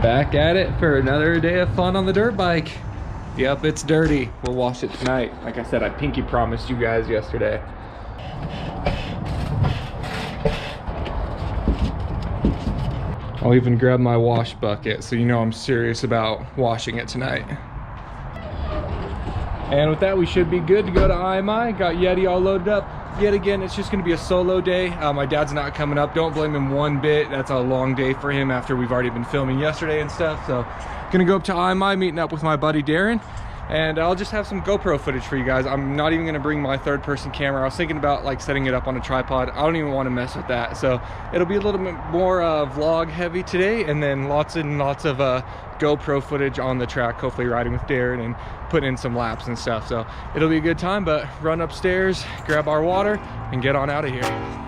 Back at it for another day of fun on the dirt bike. Yep, it's dirty. We'll wash it tonight. Like I said, I pinky promised you guys yesterday. I'll even grab my wash bucket so you know I'm serious about washing it tonight. And with that, we should be good to go to IMI. Got Yeti all loaded up. Yet again, it's just gonna be a solo day. My dad's not coming up. Don't blame him one bit. That's a long day for him after we've already been filming yesterday and stuff. So gonna go up to IMI, meeting up with my buddy Darren. And I'll just have some GoPro footage for you guys. I'm not even gonna bring my third-person camera. I was thinking about like setting it up on a tripod. I don't even want to mess with that. So it'll be a little bit more vlog heavy today, and then lots and lots of GoPro footage on the track, hopefully riding with Darren and putting in some laps and stuff. So it'll be a good time, but run upstairs, grab our water, and get on out of here.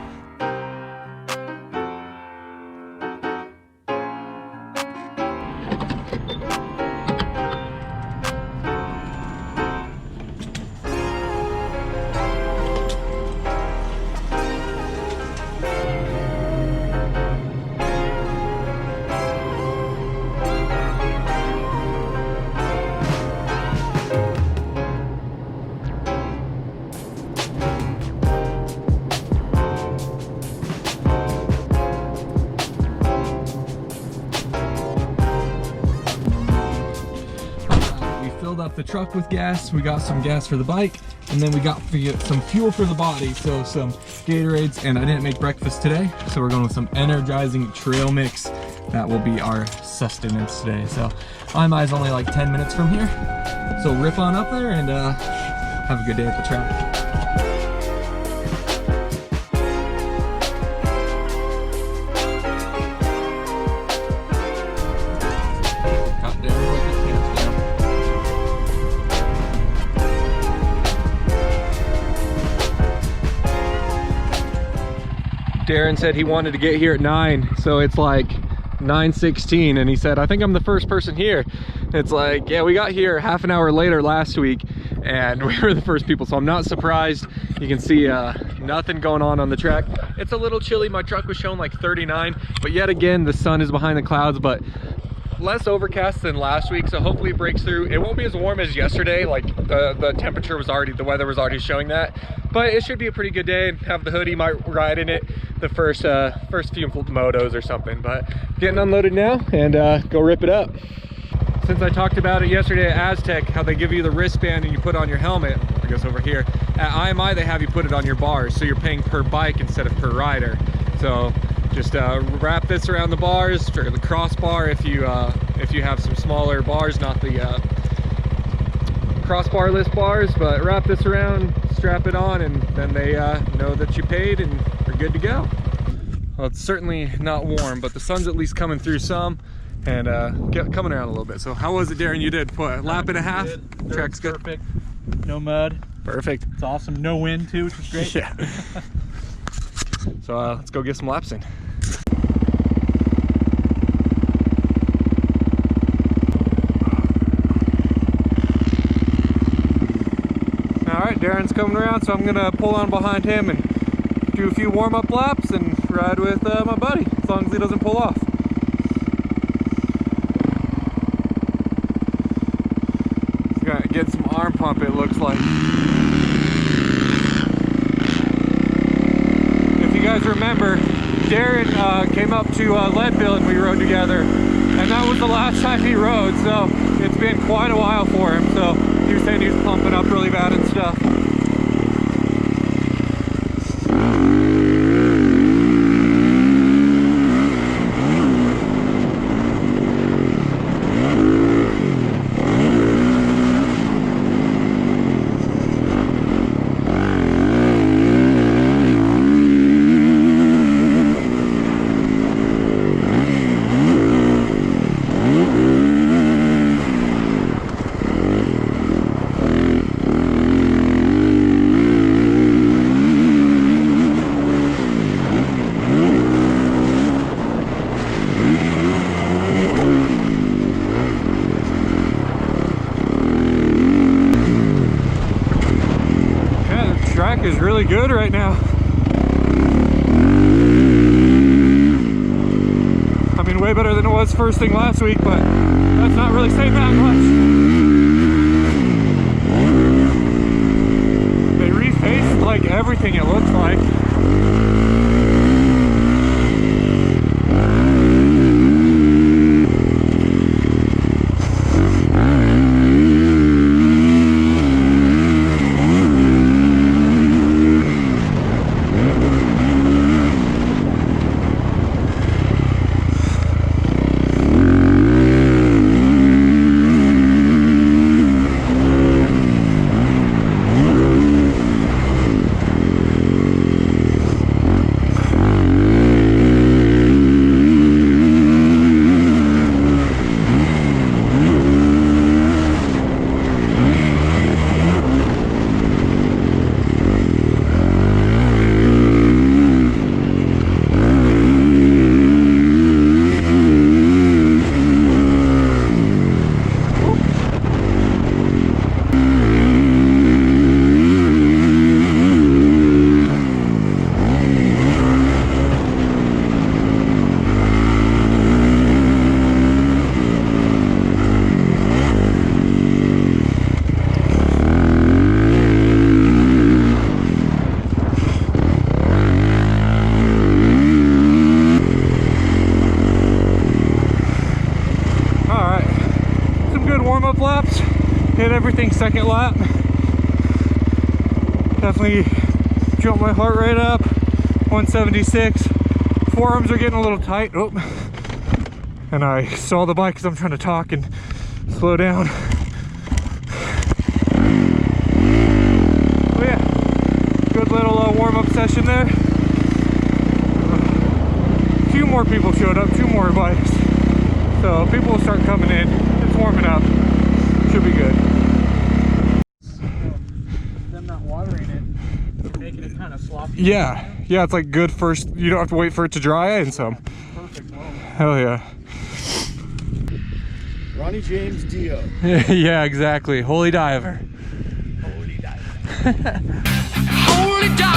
Up the truck with gas. We got some gas for the bike, and then we got some fuel for the body, so some Gatorades. And I didn't make breakfast today, so we're going with some energizing trail mix. That will be our sustenance today. So IMI is only like 10 minutes from here, so rip on up there and have a good day at the track. Darren said he wanted to get here at 9, so it's like 9:16, and he said, I think I'm the first person here. It's like, yeah, we got here half an hour later last week, and we were the first people, so I'm not surprised. You can see nothing going on the track. It's a little chilly. My truck was showing like 39, but yet again, the sun is behind the clouds, but less overcast than last week, so hopefully it breaks through. It won't be as warm as yesterday. Like the temperature was already, the weather was already showing that, but it should be a pretty good day. And have the hoodie, might ride in it the first few motos or something. But getting unloaded now and go rip it up. Since I talked about it yesterday at Aztec, how they give you the wristband and you put on your helmet, I guess over here at IMI they have you put it on your bars, so you're paying per bike instead of per rider. So just wrap this around the bars, or the crossbar if you have some smaller bars, not the crossbar-less bars, but wrap this around, strap it on, and then they know that you paid and are good to go. Well, it's certainly not warm, but the sun's at least coming through some and coming around a little bit. So how was it, Darren? You did what, a lap and a half? Track's good. Perfect. No mud. Perfect. It's awesome. No wind too, which is great. Yeah. So let's go get some laps in. Alright, Darren's coming around, so I'm gonna pull on behind him and do a few warm-up laps and ride with my buddy, as long as he doesn't pull off. He's gonna get some arm pump, it looks like. If you guys remember, Darren came up to Leadville and we rode together, and that was the last time he rode, so it's been quite a while for him. So he was saying he was pumping up really bad and stuff. Is really good right now. I mean, way better than it was was first thing last week, but that's not really saying that much. They refaced like everything, it looks like. Everything second lap. Definitely jumped my heart rate up. 176. Forearms are getting a little tight. Oh, and I saw the bike because I'm trying to talk and slow down. Oh yeah, good little warm-up session there. A few more people showed up, 2 more bikes, so people will start coming in. It's warming up. Should be good. Kind of sloppy. Yeah, it's like good first. You don't have to wait for it to dry and some. Perfect moment. Hell yeah. Ronnie James DeeO. Yeah, exactly. Holy diver. Holy diver. Holy diver.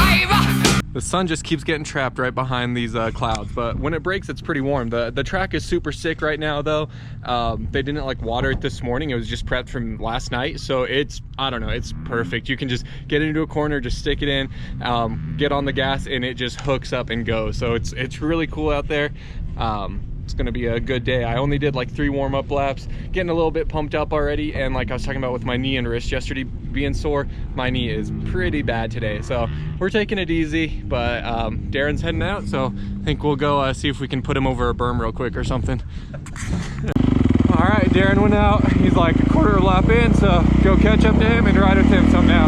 The sun just keeps getting trapped right behind these clouds, but when it breaks, it's pretty warm. The track is super sick right now, though. They didn't like water it this morning. It was just prepped from last night, so it's, I don't know, it's perfect. You can just get into a corner, just stick it in, get on the gas, and it just hooks up and goes. So it's really cool out there. It's gonna be a good day. I only did like 3 warm-up laps, getting a little bit pumped up already, and like I was talking about with my knee and wrist yesterday being sore, my knee is pretty bad today, so we're taking it easy. But Darren's heading out, so I think we'll go see if we can put him over a berm real quick or something. All right, Darren went out. He's like a quarter lap in, so go catch up to him and ride with him some now.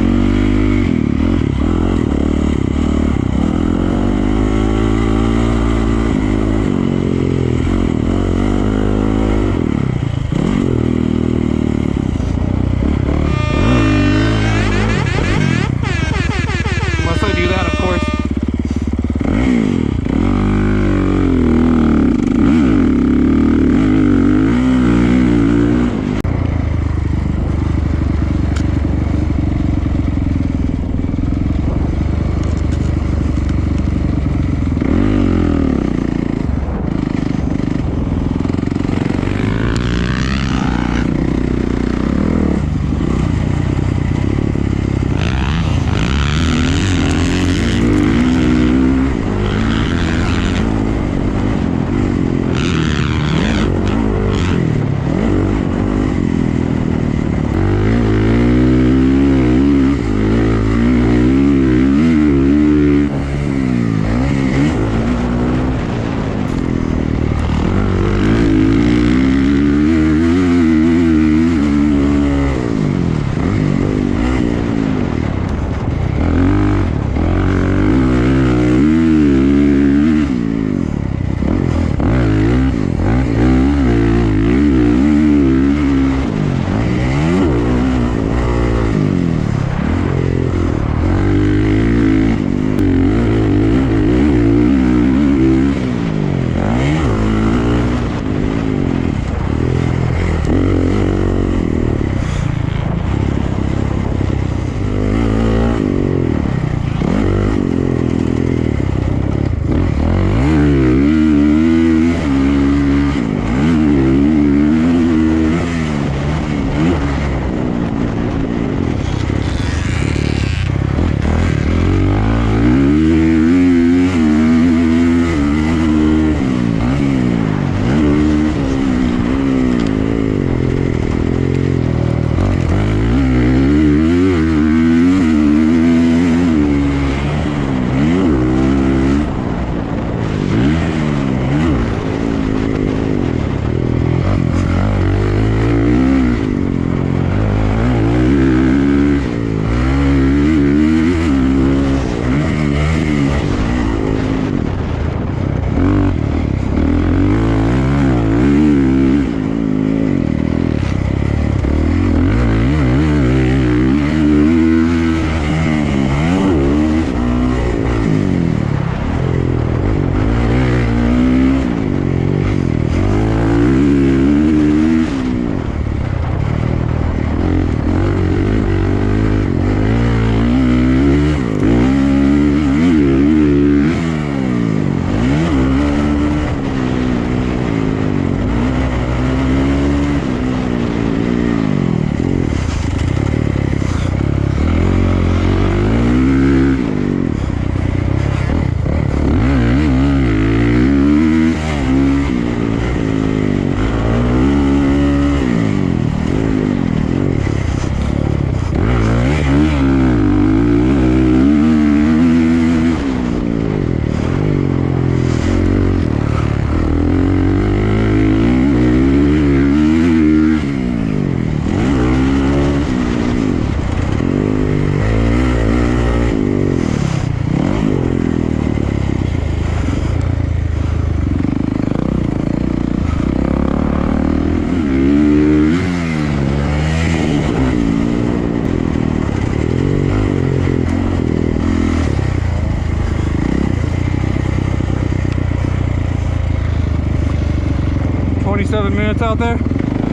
27 minutes out there.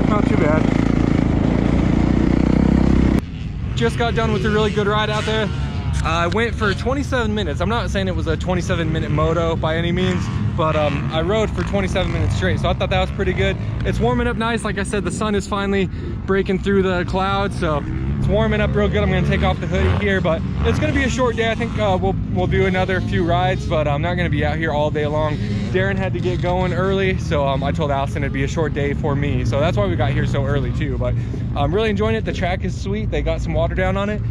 Not too bad. Just got done with a really good ride out there. I went for 27 minutes. I'm not saying it was a 27-minute moto by any means, but I rode for 27 minutes straight, so I thought that was pretty good. It's warming up nice. Like I said, the sun is finally breaking through the clouds, so it's warming up real good. I'm gonna take off the hoodie here, but it's gonna be a short day. I think we'll do another few rides, but I'm not gonna be out here all day long. Darren had to get going early, so I told Allison it'd be a short day for me, so that's why we got here so early too. But I'm really enjoying it. The track is sweet. They got some water down on it.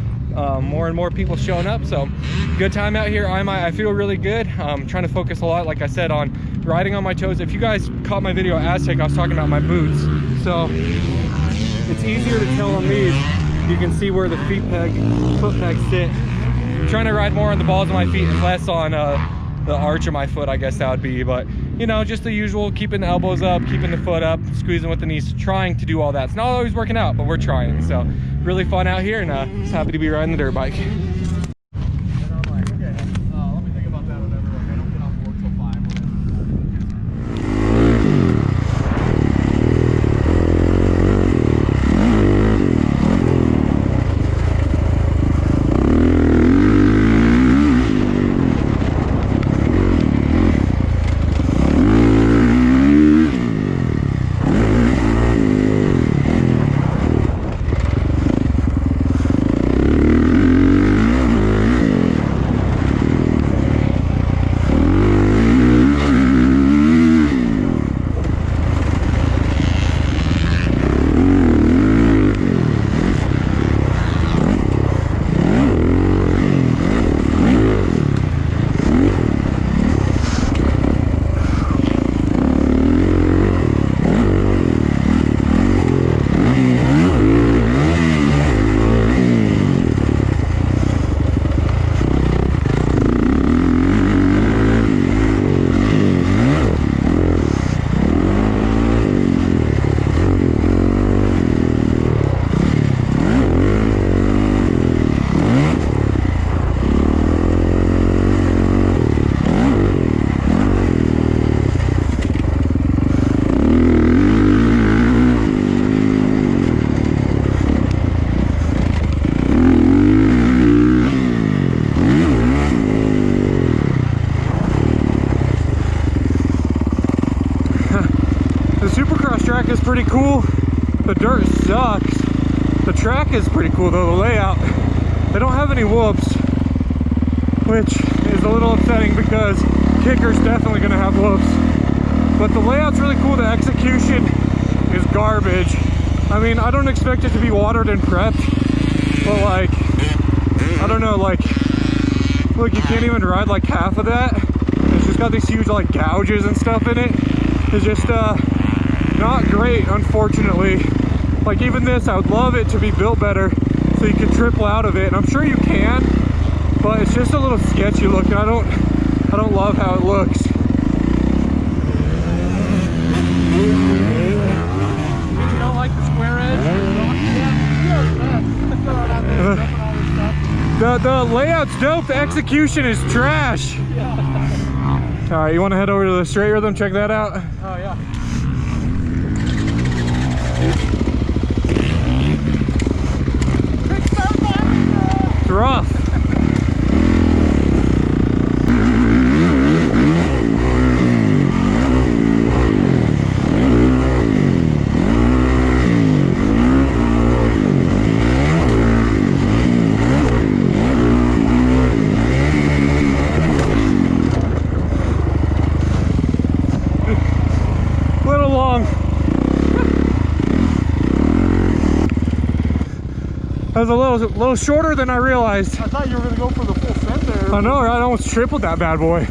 More and more people showing up, so good time out here. I feel really good. Trying to focus a lot, like I said, on riding on my toes. If you guys caught my video at Aztec, I was talking about my boots, so it's easier to tell on these. You can see where the foot pegs sit. I'm trying to ride more on the balls of my feet and less on the arch of my foot, I guess that would be. But you know, just the usual, keeping the elbows up, keeping the foot up, squeezing with the knees, trying to do all that. It's not always working out, but we're trying. So really fun out here, and just happy to be riding the dirt bike. Supercross track is pretty cool. The dirt sucks. The track is pretty cool though, the layout. They don't have any whoops, which is a little upsetting because Kicker's definitely gonna have whoops. But the layout's really cool. The execution is garbage. I mean, I don't expect it to be watered and prepped, but like, I don't know, like, look, you can't even ride like half of that. It's just got these huge like gouges and stuff in it. It's just not great, unfortunately. Like even this, I would love it to be built better so you can triple out of it, and I'm sure you can, but it's just a little sketchy looking. I don't love how it looks. You don't like the square edge? The layout's dope, the execution is trash. Yeah. All right, you want to head over to the straight rhythm, check that out? Oh yeah. It's rough. Little long. That was a little shorter than I realized. I thought you were gonna go for the full set there. I know, right? I almost tripled that bad boy.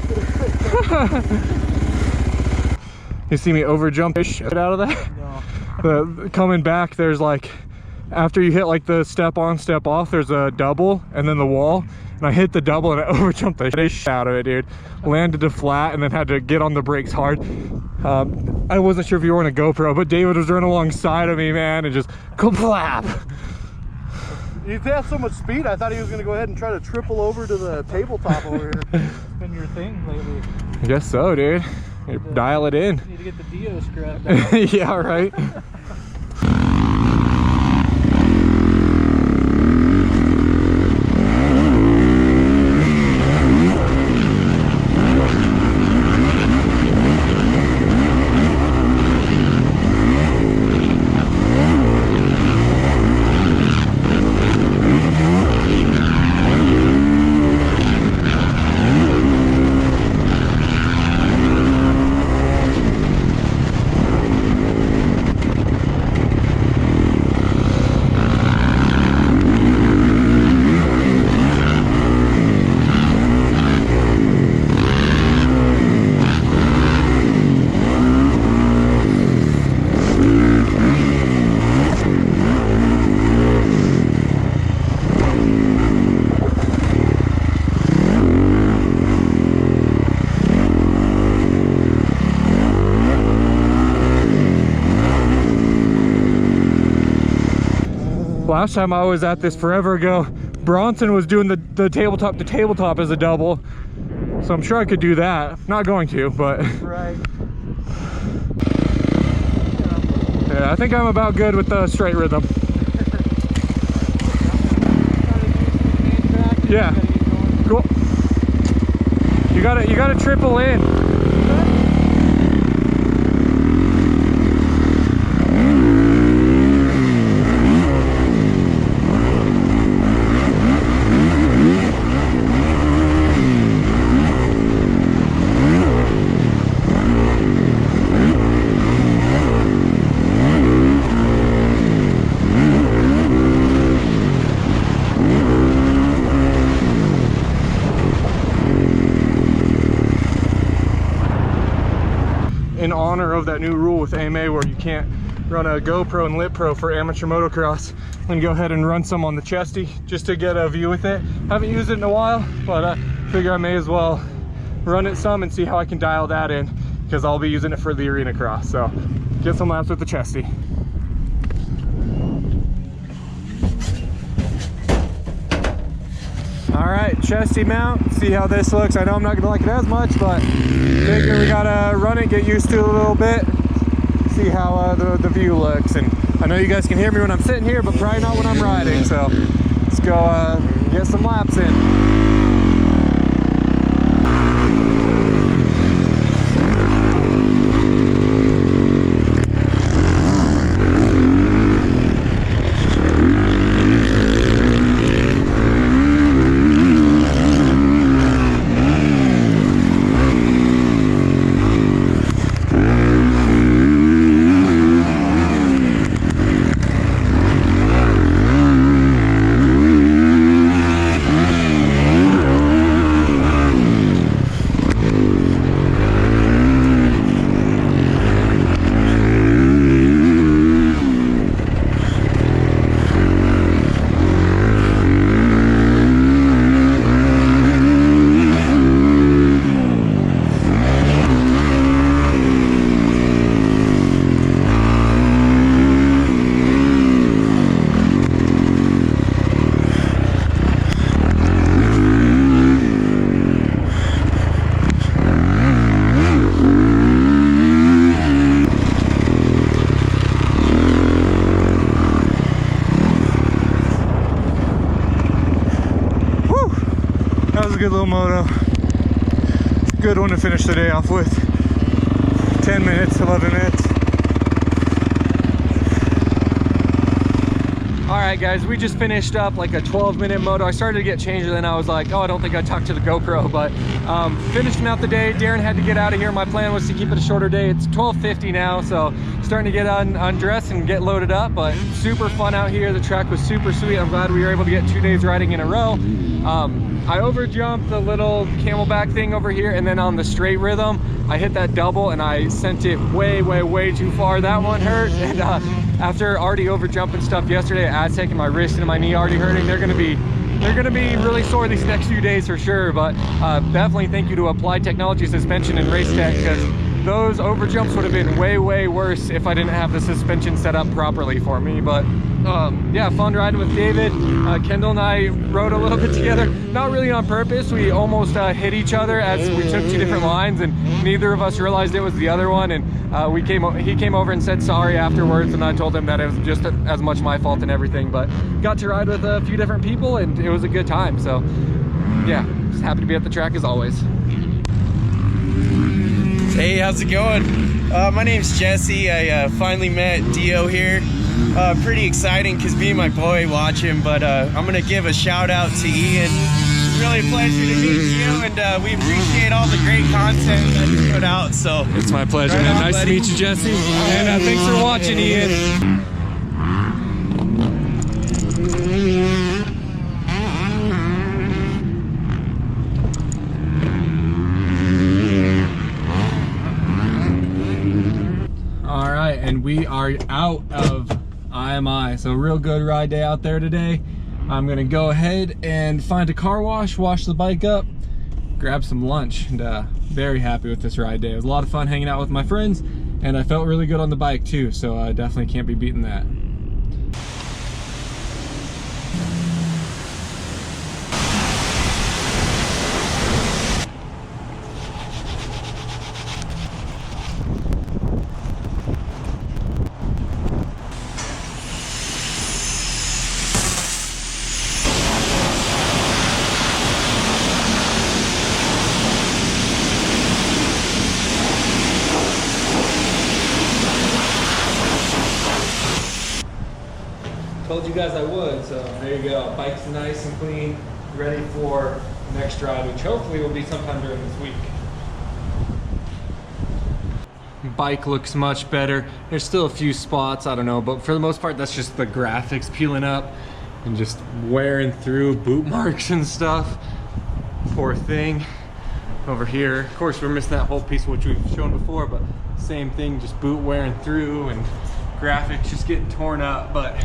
You see me over jump shit out of that? No. Coming back, there's like, after you hit like the step on, step off, there's a double and then the wall. And I hit the double and I over jumped the shit out of it, dude. Landed to flat and then had to get on the brakes hard. I wasn't sure if you were on a GoPro, but David was running alongside of me, man, and just kaplap. He had so much speed, I thought he was going to go ahead and try to triple over to the tabletop over here. It's been your thing lately. I guess so, dude. dial it in. Need to get the DeeO scrub. Yeah, right. Last time I was at this forever ago, Bronson was doing the tabletop to tabletop as a double. So I'm sure I could do that. Not going to, but. Right. Yeah, I think I'm about good with the straight rhythm. Yeah. Cool. You gotta triple in. In honor of that new rule with AMA where you can't run a GoPro and LitPro for amateur motocross, I'm gonna go ahead and run some on the chesty just to get a view with it. Haven't used it in a while, but figure I may as well run it some and see how I can dial that in, because I'll be using it for the arena cross. So get some laps with the chesty. All right, chesty mount, see how this looks. I know I'm not gonna like it as much, but figure we gotta run it, get used to it a little bit, see how the view looks. And I know you guys can hear me when I'm sitting here, but probably not when I'm riding. So let's go get some laps in. Good little moto. Good one to finish the day off with. 10 minutes, 11 minutes. All right, guys, we just finished up like a 12-minute moto. I started to get changed, and then I was like, oh, I don't think I talked to the GoPro, but finishing out the day. Darren had to get out of here. My plan was to keep it a shorter day. It's 12:50 now, so starting to get undressed and get loaded up, but super fun out here. The track was super sweet. I'm glad we were able to get 2 days riding in a row. I overjumped the little camelback thing over here, and then on the straight rhythm, I hit that double and I sent it way, way, way too far. That one hurt, and after already overjumping stuff yesterday, Aztec and my wrist and my knee already hurting, they're gonna be really sore these next few days for sure. But definitely thank you to Applied Technology Suspension and Race Tech, because those over jumps would have been way worse if I didn't have the suspension set up properly for me. But yeah, fun riding with David. Kendall and I rode a little bit together, not really on purpose. We almost hit each other as we took 2 different lines, and neither of us realized it was the other one. And he came over and said sorry afterwards, and I told him that it was just as much my fault and everything. But got to ride with a few different people, and it was a good time. So yeah, just happy to be at the track as always. Hey, how's it going? My name's Jesse. I finally met DeeO here. Pretty exciting because me and my boy watch him, but I'm gonna give a shout out to Ian. It's really a pleasure to meet you, and we appreciate all the great content that you put out. So it's my pleasure, right man. on, Nice buddy. to meet you, Jesse. And thanks for watching, Ian. And we are out of IMI, so real good ride day out there today. I'm gonna go ahead and find a car wash the bike up, grab some lunch, and very happy with this ride day. It was a lot of fun hanging out with my friends, and I felt really good on the bike too, so I definitely can't be beating that. Told you guys I would, so there you go. Bike's nice and clean, ready for the next ride, which hopefully will be sometime during this week. Bike looks much better. There's still a few spots, I don't know, but for the most part, that's just the graphics peeling up and just wearing through, boot marks and stuff. Poor thing. Over here, of course, we're missing that whole piece which we've shown before, but same thing, just boot wearing through and graphics just getting torn up. But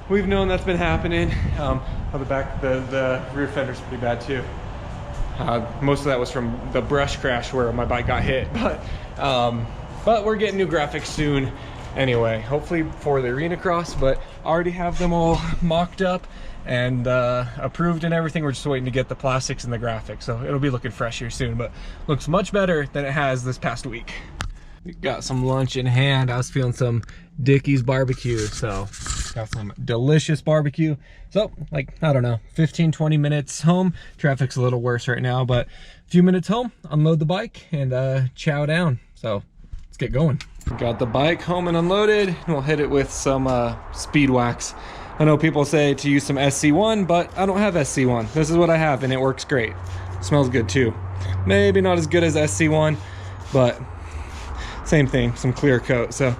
we've known that's been happening. On the back, the rear fender's pretty bad too. Most of that was from the brush crash where my bike got hit, but we're getting new graphics soon anyway, hopefully for the arena cross. But already have them all mocked up and approved and everything. We're just waiting to get the plastics and the graphics, so it'll be looking fresh here soon, but looks much better than it has this past week. We got some lunch in hand. I was feeling some Dickey's barbecue, so got some delicious barbecue. So like, I don't know, 15-20 minutes home. Traffic's a little worse right now, but a few minutes home, unload the bike and chow down. So let's get going. Got the bike home and unloaded, and we'll hit it with some speed wax. I know people say to use some SC1, but I don't have SC1. This is what I have, and it works great. Smells good too. Maybe not as good as SC1, but same thing, some clear coat. So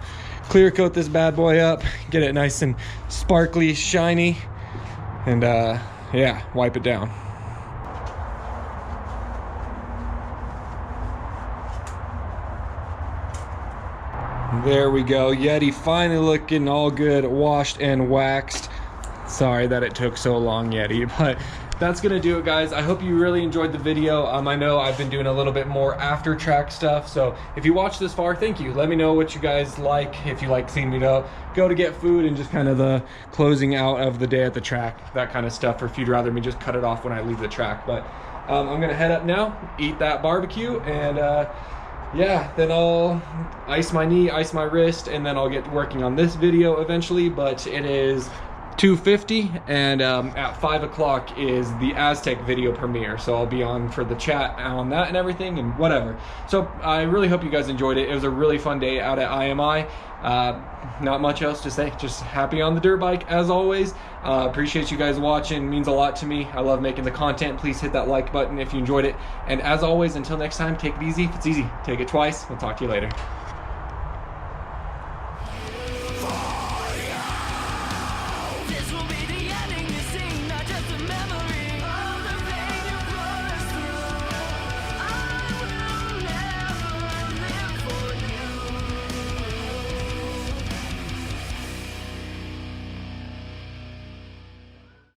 clear coat this bad boy up, get it nice and sparkly, shiny, and yeah, wipe it down. There we go. Yeti finally looking all good, washed and waxed. Sorry that it took so long, Yeti, but that's gonna do it, guys. I hope you really enjoyed the video. I know I've been doing a little bit more after track stuff, so if you watched this far, thank you. Let me know what you guys like, if you like seeing me go to get food and just kind of the closing out of the day at the track, that kind of stuff, or if you'd rather me just cut it off when I leave the track. But I'm gonna head up now, eat that barbecue, and yeah, then I'll ice my knee, ice my wrist, and then I'll get working on this video eventually. But it is 2:50, and at 5 o'clock is the Aztec video premiere, so I'll be on for the chat on that and everything and whatever. So I really hope you guys enjoyed it. It was a really fun day out at IMI. Not much else to say, just happy on the dirt bike as always. Appreciate you guys watching, it means a lot to me. I love making the content. Please hit that like button if you enjoyed it, and as always, until next time, take it easy. If it's easy, take it twice. We'll talk to you later.